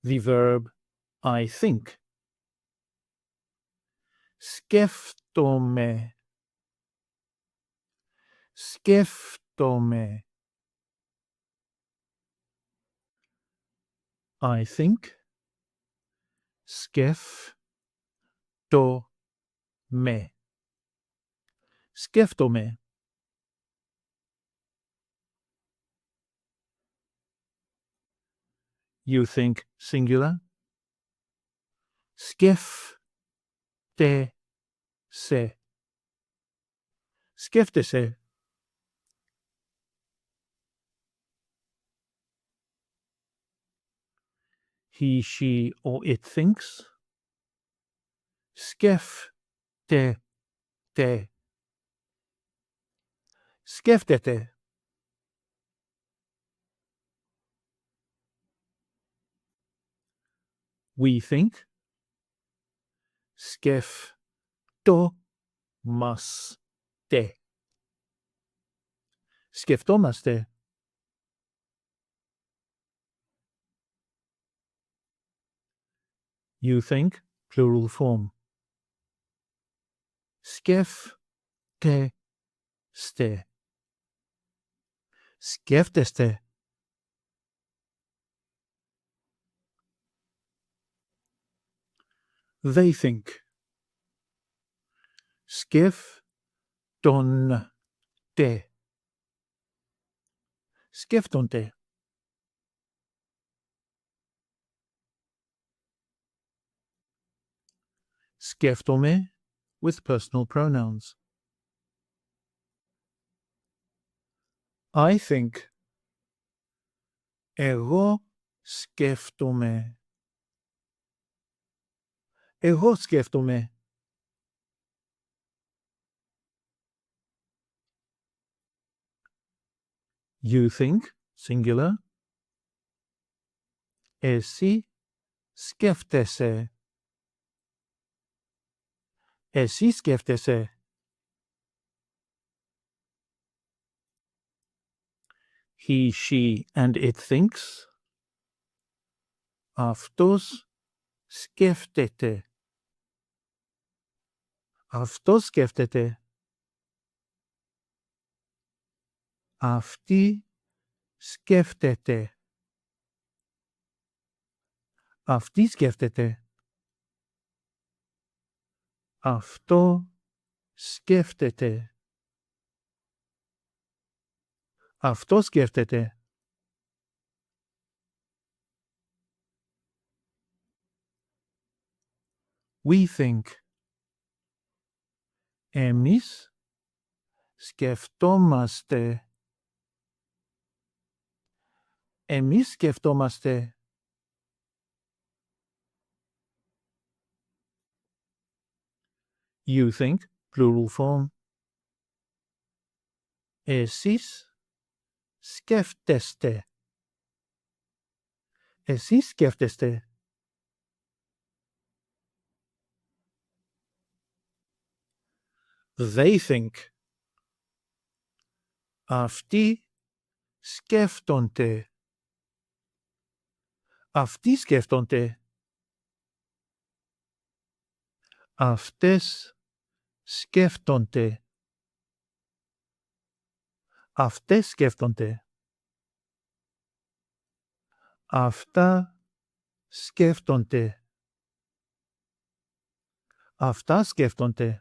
the verb I think. Σκέφτομαι. Σκέφτομαι. I think. Σκέφτομαι. Σκέφτομαι. You think singular. Σκέφτεσαι. Σκέφτεσαι. He, she, or it thinks. Σκέφτεται. Σκέφτεται. We think. Σκεφτόμαστε. Σκεφτόμαστε. You think, plural form. Σκέφτεστε. Σκέφτεστε. They think. Σκέφτονται. Σκέφτονται. Σκέφτομαι with personal pronouns. I think. Εγώ σκέφτομαι. Εγώ σκέφτομαι. You think, singular. Εσύ σκέφτεσαι. Εσύ σκέφτεσαι. He, she, and it thinks. Αυτός σκέφτεται. Αυτός σκέφτεται. Αυτή σκέφτεται. Αυτή σκέφτεται. Αυτό σκέφτεται. Αυτό σκέφτεται. We think. Εμείς σκεφτόμαστε. Εμείς σκεφτόμαστε. You think, plural form. Εσείς σκέφτεστε. Εσείς σκέφτεστε. They think. Αυτοί σκέφτονται. Αυτοί σκέφτονται. Αυτές σκέφτονται. Αυτές σκέφτονται. Αυτά σκέφτονται. Αυτά σκέφτονται.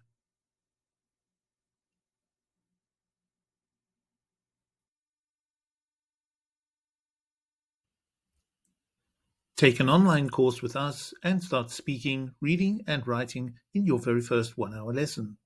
Take an online course with us and start speaking, reading, and writing in your very first 1-hour lesson.